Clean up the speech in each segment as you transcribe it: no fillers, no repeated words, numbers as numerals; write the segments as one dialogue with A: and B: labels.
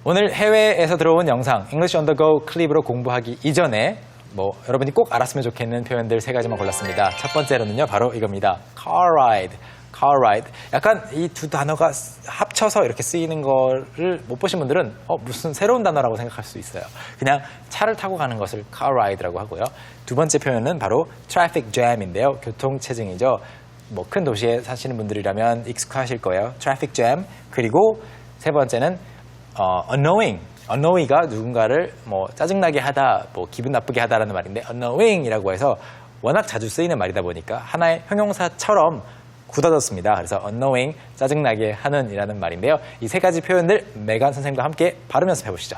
A: 오늘 해외에서 들어온 영상, English on the go 클립으로 공부하기 이전에 여러분이 꼭 알았으면 좋겠는 표현들 3가지만 골랐습니다. 첫 번째로는요, 바로 이겁니다. car ride. car ride. 약간 이 두 단어가 합쳐서 이렇게 쓰이는 거를 못 보신 분들은 무슨 새로운 단어라고 생각할 수 있어요. 그냥 차를 타고 가는 것을 car ride라고 하고요. 두 번째 표현은 바로 traffic jam인데요. 교통체증이죠. 큰 도시에 사시는 분들이라면 익숙하실 거예요. traffic jam. 그리고 세 번째는 annoying. annoy가 누군가를 짜증나게 하다, 기분 나쁘게 하다라는 말인데 annoying이라고 해서 워낙 자주 쓰이는 말이다 보니까 하나의 형용사처럼 굳어졌습니다. 그래서 annoying, 짜증나게 하는 이라는 말인데요. 이 3가지 표현들 메간 선생님과 함께 발음 연습해 보시죠.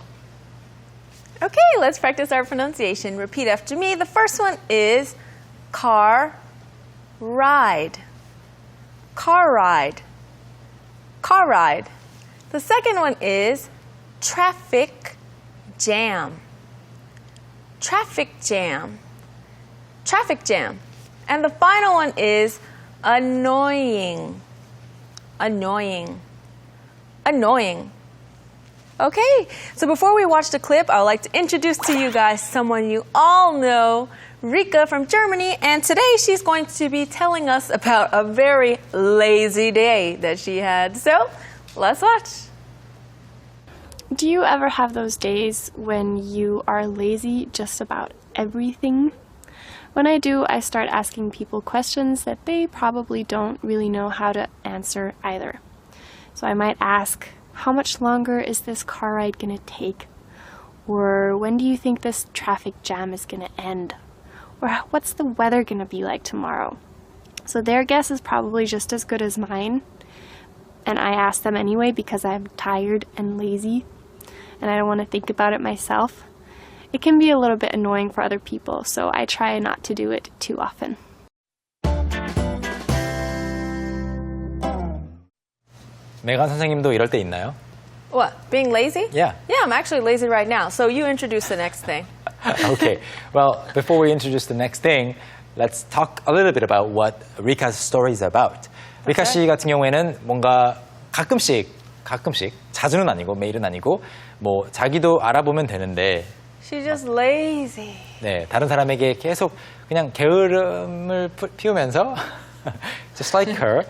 B: Okay, let's practice our pronunciation. Repeat after me. The first one is car ride. Car ride. Car ride. The second one is traffic jam. Traffic jam. Traffic jam. And the final one is annoying. Annoying. Annoying. Okay, so before we watch the clip, I would like to introduce to you guys someone you all know, Rika from Germany, and today she's going to be telling us about a very lazy day that she had. So, let's watch.
C: Do you ever have those days when you are lazy just about everything? When I do, I start asking people questions that they probably don't really know how to answer either. So I might ask, how much longer is this car ride going to take? Or when do you think this traffic jam is going to end? Or what's the weather going to be like tomorrow? So their guess is probably just as good as mine. And I ask them anyway because I'm tired and lazy and I don't want to think about it myself. It can be a little bit annoying for other people, so I try not to do it too often.
A: 메간 선생님도 이럴 때 있나요?
B: What, being lazy?
A: Yeah.
B: Yeah, I'm actually lazy right now, so you introduce the next thing.
A: Okay. Well, before we introduce the next thing, let's talk a little bit about what Rika's story is about. 리카 씨 같은 경우에는 뭔가 가끔씩, 자주는 아니고 매일은 아니고 자기도 알아보면 되는데
B: She's just lazy.
A: 네, 다른 사람에게 계속 그냥 게으름을 피우면서 just like her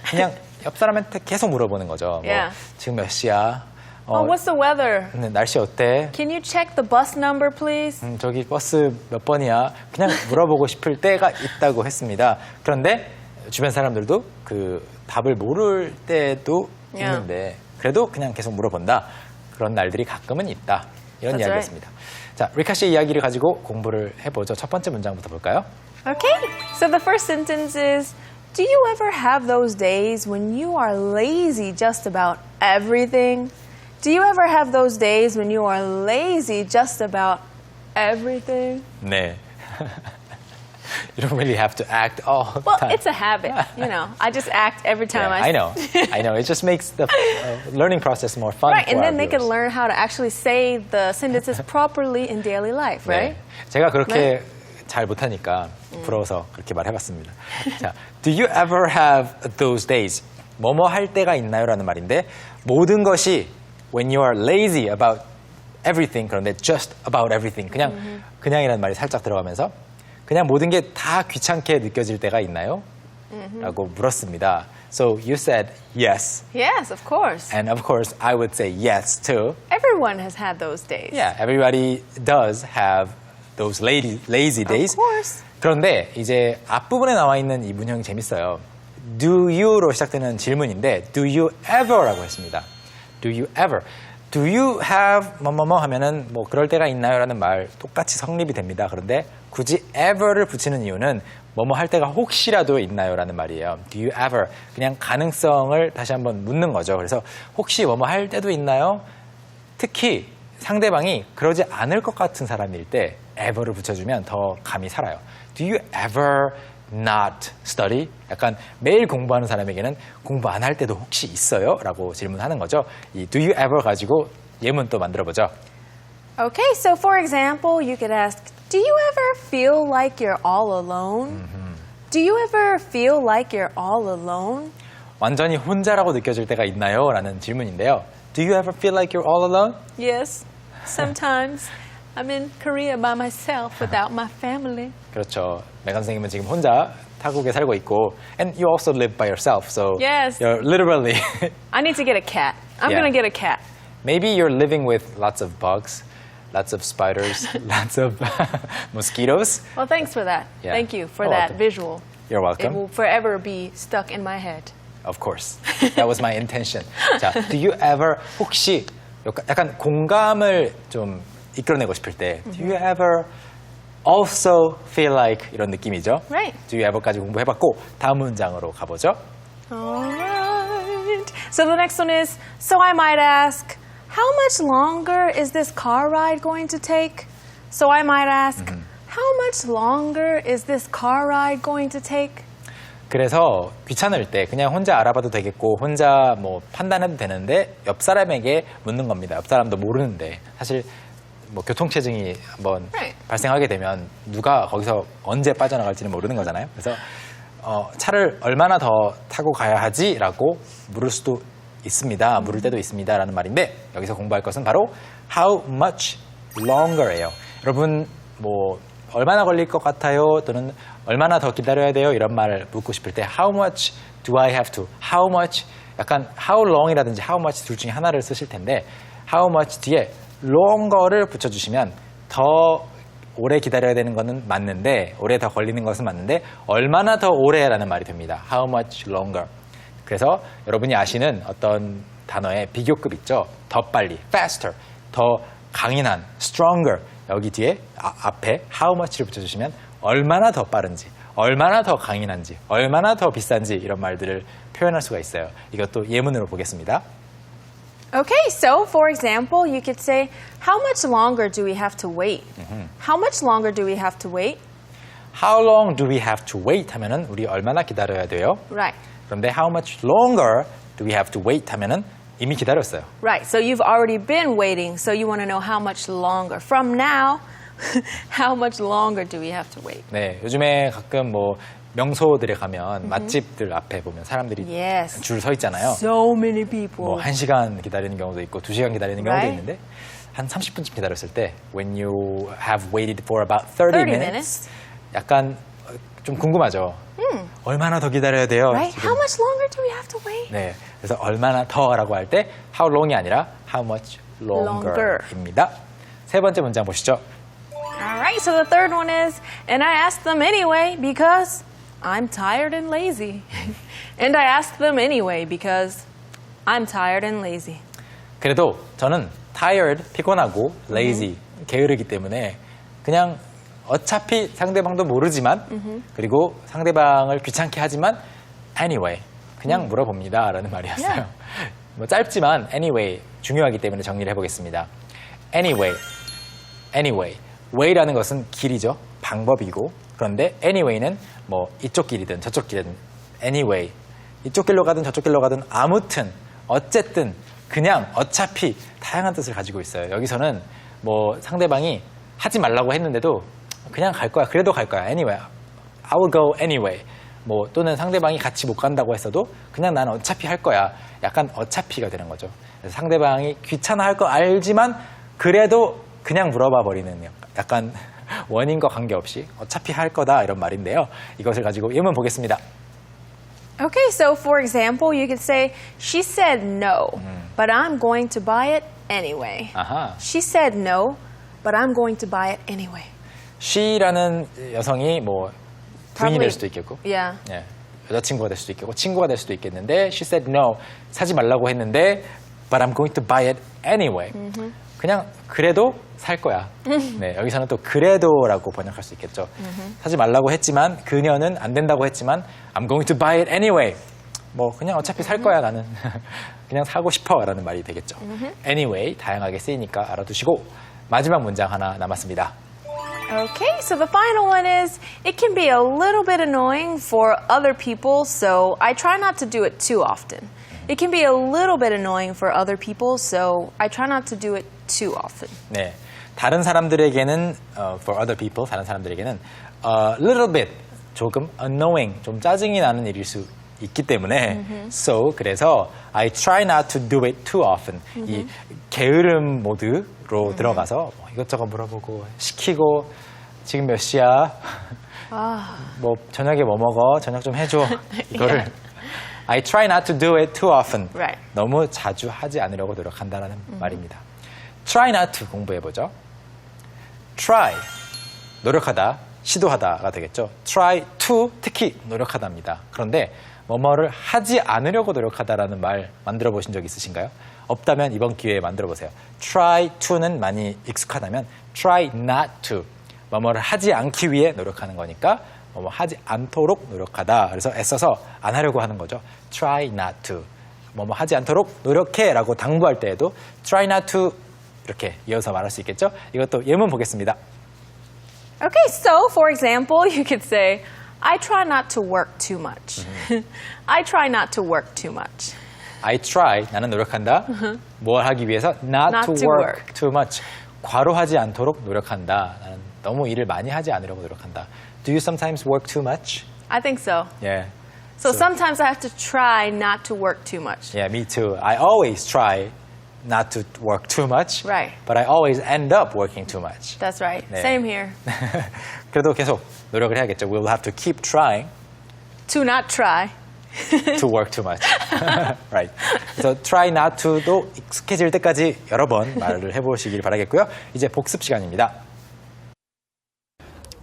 A: 그냥 옆 사람한테 계속 물어보는 거죠.
B: Yeah.
A: 지금 몇 시야?
B: What's the weather?
A: 날씨 어때?
B: Can you check the bus number, please?
A: 저기 버스 몇 번이야? 그냥 물어보고 싶을 때가 있다고 했습니다. 그런데 주변 사람들도 그 답을 모를 때도 있는데 그래도 그냥 계속 물어본다. 그런 날들이 가끔은 있다. 이런
B: That's
A: 이야기였습니다. 자, 리카 씨의 이야기를 가지고 공부를 해보죠. 첫 번째 문장부터 볼까요?
B: Okay, so the first sentence is, do you ever have those days when you are lazy just about everything? Do you ever have those days when you are lazy just about everything?
A: 네. You don't really have to act all the
B: Well,
A: time.
B: it's a habit, you know. I just act every time
A: I know. I know. It just makes the learning process more fun.
B: Right,
A: for
B: and
A: our
B: then they can
A: viewers.
B: learn how to actually say the sentences properly in daily life, right?
A: 네. 제가 그렇게 잘 못하니까 부러워서 그렇게 말해봤습니다. 자, do you ever have those days? 뭐뭐 할 때가 있나요? 라는 말인데 모든 것이 when you are lazy about everything 그런데 just about everything 그냥이라는 말이 살짝 들어가면서 그냥 모든 게 다 귀찮게 느껴질 때가 있나요? 라고 물었습니다. So you said yes.
B: Yes, of course.
A: And of course I would say yes too.
B: Everyone has had those days.
A: Yeah, everybody does have those lazy days.
B: Of course.
A: 그런데 이제 앞부분에 나와 있는 이 문형이 재밌어요. Do you로 시작되는 질문인데 do you ever라고 했습니다. Do you ever. Do you have 뭐뭐뭐 하면은 그럴 때가 있나요? 라는 말 똑같이 성립이 됩니다. 그런데 굳이 ever를 붙이는 이유는 뭐뭐 할 때가 혹시라도 있나요? 라는 말이에요. Do you ever. 그냥 가능성을 다시 한번 묻는 거죠. 그래서 혹시 뭐뭐 할 때도 있나요? 특히 상대방이 그러지 않을 것 같은 사람일 때 ever를 붙여주면 더 감이 살아요. Do you ever not study? 약간 매일 공부하는 사람에게는 공부 안 할 때도 혹시 있어요? 라고 질문하는 거죠. 이 do you ever 가지고 예문 또 만들어보죠.
B: Okay, so for example, you could ask, do you ever feel like you're all alone? Do you ever feel like you're all alone?
A: 완전히 혼자라고 느껴질 때가 있나요? 라는 질문인데요. Do you ever feel like you're all alone?
B: Yes, sometimes I'm in Korea by myself without my family.
A: 그렇죠. 메간 선생님은 지금 혼자 타국에 살고 있고 and you also live by yourself. So
B: Yes.
A: you're literally
B: I need to get a cat. I'm
A: Yeah.
B: gonna get a cat.
A: maybe you're living with lots of bugs, lots of spiders, lots of mosquitoes.
B: Well, thanks for that.
A: Yeah.
B: Thank you for
A: You're
B: that
A: welcome.
B: visual.
A: You're
B: It
A: welcome.
B: will forever be stuck in my head.
A: Of course. That was my intention. 자, do you ever 혹시 약간 공감을 좀 이끌어내고 싶을 때 do you ever also feel like 이런 느낌이죠?
B: Right.
A: do you ever까지 공부해봤고 다음 문장으로 가보죠.
B: All right. So the next one is, so I might ask, how much longer is this car ride going to take? So I might ask, how much longer is this car ride going to take?
A: 그래서 귀찮을 때 그냥 혼자 알아봐도 되겠고 혼자 뭐 판단해도 되는데 옆 사람에게 묻는 겁니다. 옆 사람도 모르는데 사실 뭐 교통체증이 한번
B: Right.
A: 발생하게 되면 누가 거기서 언제 빠져나갈지는 모르는 거잖아요. 그래서 차를 얼마나 더 타고 가야 하지라고 물을 수도 있습니다. 물을 때도 있습니다라는 말인데 여기서 공부할 것은 바로 how much longer예요. 여러분 뭐 얼마나 걸릴 것 같아요? 또는 얼마나 더 기다려야 돼요? 이런 말을 묻고 싶을 때 how much do I have to? How much? 약간 how long이라든지 how much 둘 중에 하나를 쓰실 텐데 how much 뒤에 longer를 붙여주시면 더 오래 기다려야 되는 것은 맞는데 오래 더 걸리는 것은 맞는데 얼마나 더 오래라는 말이 됩니다. How much longer. 그래서 여러분이 아시는 어떤 단어의 비교급 있죠. 더 빨리, faster, 더 강인한, stronger. 여기 뒤에 앞에 how much를 붙여주시면 얼마나 더 빠른지, 얼마나 더 강인한지, 얼마나 더 비싼지 이런 말들을 표현할 수가 있어요. 이것도 예문으로 보겠습니다.
B: Okay, so for example, you could say, how much longer do we have to wait? How much longer do we have to wait?
A: How long do we have to wait 하면은 우리 얼마나 기다려야 돼요?
B: Right.
A: 그런데 how much longer do we have to wait 하면은 이미 기다렸어요.
B: Right, so you've already been waiting, so you want to know how much longer. From now, how much longer do we have to wait?
A: 네, 요즘에 가끔 뭐 명소들에 가면 맛집들 앞에 보면 사람들이
B: Yes.
A: 줄 서 있잖아요.
B: So many people.
A: 뭐 1시간 기다리는 경우도 있고 2시간 기다리는 경우도
B: Right.
A: 있는데 한 30분쯤 기다렸을 때 when you have waited for about 30 minutes 약간 좀 궁금하죠. 얼마나 더 기다려야 돼요?
B: Right?
A: 지금.
B: How much longer do we have to wait?
A: 네, 그래서 얼마나 더라고 할 때 how long이 아니라 how much longer입니다. 세 번째 문장 보시죠.
B: All right, so the third one is, and I asked them anyway because I'm tired and lazy. And I asked them anyway because I'm tired and lazy.
A: 그래도 저는 tired, 피곤하고 lazy, 게으르기 때문에 그냥 어차피 상대방도 모르지만 그리고 상대방을 귀찮게 하지만 anyway, 그냥 물어봅니다 라는 말이었어요.
B: Yeah.
A: 뭐 짧지만 anyway 중요하기 때문에 정리를 해보겠습니다. anyway, way라는 것은 길이죠. 방법이고 그런데 anyway는 뭐 이쪽 길이든 저쪽 길이든 anyway 이쪽 길로 가든 저쪽 길로 가든 아무튼 어쨌든 그냥 어차피 다양한 뜻을 가지고 있어요. 여기서는 뭐 상대방이 하지 말라고 했는데도 그냥 갈 거야. 그래도 갈 거야. anyway. I will go anyway. 뭐 또는 상대방이 같이 못 간다고 했어도 그냥 나는 어차피 할 거야. 약간 어차피가 되는 거죠. 그래서 상대방이 귀찮아할 거 알지만 그래도 그냥 물어봐 버리는 약간 원인과 관계없이 어차피 할 거다 이런 말인데요. 이것을 가지고 예문 보겠습니다.
B: Okay, so for example, you could say, she said no, but I'm going to buy it anyway.
A: 아하.
B: She said no, but I'm going to buy it anyway.
A: she라는 여성이 뭐 부인이 될 수도 있겠고
B: Yeah.
A: 예, 여자친구가 될 수도 있겠고 친구가 될 수도 있겠는데 she said no 사지 말라고 했는데 but I'm going to buy it anyway 그냥 그래도 살 거야. 네, 여기서는 또 그래도라고 번역할 수 있겠죠. 사지 말라고 했지만 그녀는 안 된다고 했지만 I'm going to buy it anyway 뭐 그냥 어차피 살 거야 나는 그냥 사고 싶어라는 말이 되겠죠. anyway 다양하게 쓰이니까 알아두시고 마지막 문장 하나 남았습니다.
B: Okay, so the final one is, it can be a little bit annoying for other people, so I try not to do it too often. It can be a little bit annoying for other people, so I try not to do it too often.
A: 네, 다른 사람들에게는 for other people, 다른 사람들에게는 a little bit 조금 annoying, 좀 짜증이 나는 일일 수 있기 때문에 so 그래서 I try not to do it too often. 이 게으름 모드로 들어가서 뭐 이것저것 물어보고 시키고 지금 몇 시야? 뭐 저녁에 뭐 먹어? 저녁 좀 해줘. 이거를 I try not to do it too often.
B: Right.
A: 너무 자주 하지 않으려고 노력한다라는 말입니다. Try not to 공부해보죠. Try, 노력하다, 시도하다가 되겠죠. Try to, 특히 노력하다입니다. 그런데 뭐뭐를 하지 않으려고 노력하다라는 말 만들어 보신 적 있으신가요? 없다면 이번 기회에 만들어 보세요. Try to는 많이 익숙하다면 Try not to, 뭐뭐를 하지 않기 위해 노력하는 거니까 뭐뭐 하지 않도록 노력하다. 그래서 애써서 안 하려고 하는 거죠. Try not to, 뭐뭐 하지 않도록 노력해 라고 당부할 때에도 Try not to 이렇게 이어서 말할 수 있겠죠? 이것도 예문 보겠습니다.
B: Okay, so for example, you could say, I try not to work too much. I try not to work too much.
A: I try, 나는 노력한다. 뭘 하기 위해서? Not to work too much. 과로하지 않도록 노력한다. 나는 너무 일을 많이 하지 않으려고 노력한다. Do you sometimes work too much?
B: I think so.
A: Yeah.
B: So sometimes I have to try not to work too much.
A: Yeah, me too. I always try not to work too much.
B: Right.
A: But I always end up working too much.
B: That's right.
A: 네.
B: Same here.
A: 그래도 계속 노력을 해야겠죠. We'll have to keep trying
B: To not try.
A: to work too much. Right. 그래서 try not to도 익숙해질 때까지 여러 번 말을 해보시길 바라겠고요. 이제 복습 시간입니다.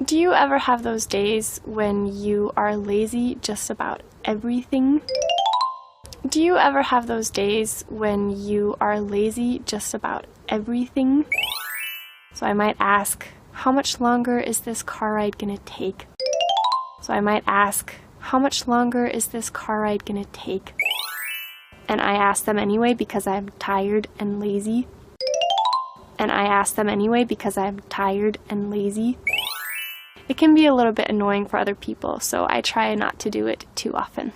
C: Do you ever have those days when you are lazy just about everything? Do you ever have those days when you are lazy just about everything? So I might ask, how much longer is this car ride gonna take? So I might ask, how much longer is this car ride gonna take? And I ask them anyway because I'm tired and lazy. And I ask them anyway because I'm tired and lazy. It can be a little bit annoying for other people, so I try not to do it too often.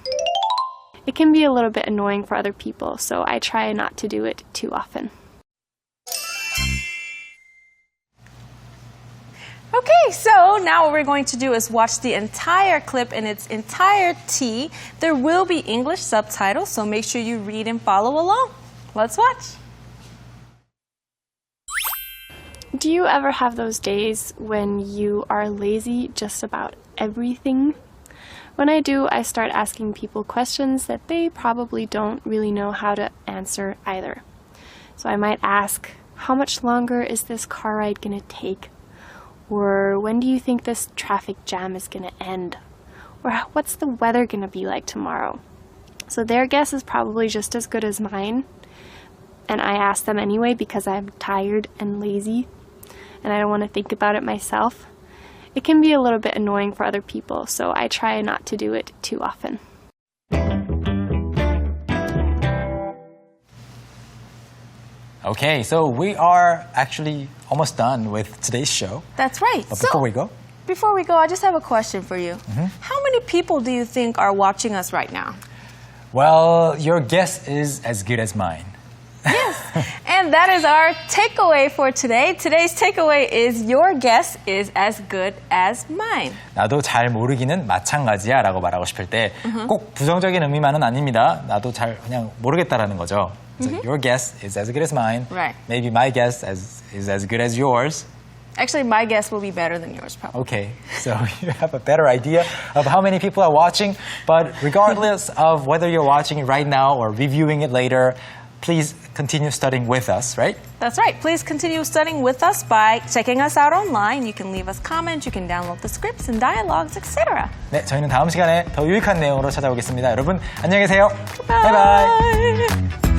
C: It can be a little bit annoying for other people, so I try not to do it too often.
B: Okay, so now what we're going to do is watch the entire clip in its entirety. There will be English subtitles, so make sure you read and follow along. Let's watch.
C: Do you ever have those days when you are lazy just about everything? When I do, I start asking people questions that they probably don't really know how to answer either. So I might ask, how much longer is this car ride gonna take? Or when do you think this traffic jam is gonna end? Or what's the weather gonna be like tomorrow? So their guess is probably just as good as mine. And I ask them anyway because I'm tired and lazy and I don't want to think about it myself. It can be a little bit annoying for other people, so I try not to do it too often.
A: Okay, so we are actually almost done with today's show.
B: That's right.
A: But before we go,
B: Before we go, I just have a question for you. How many people do you think are watching us right now?
A: well, your guess is as good as mine.
B: And that is our takeaway for today. Today's takeaway is your guess is as good as mine.
A: 나도 잘 모르기는 마찬가지야 라고 말하고 싶을 때 꼭 부정적인 의미만은 아닙니다. 나도 잘 그냥 모르겠다라는 거죠. So your guess is as good as mine.
B: Right.
A: Maybe my guess is as good as yours.
B: Actually, my guess will be better than yours, probably.
A: Okay, so you have a better idea of how many people are watching. But regardless of whether you're watching it right now or reviewing it later, please continue studying with us, right?
B: That's right. Please continue studying with us by checking us out online. You can leave us comments, you can download the scripts and dialogues, etc.
A: 네, 저희는 다음 시간에 더 유익한 내용으로 찾아오겠습니다. 여러분, 안녕히 계세요. 바이바이.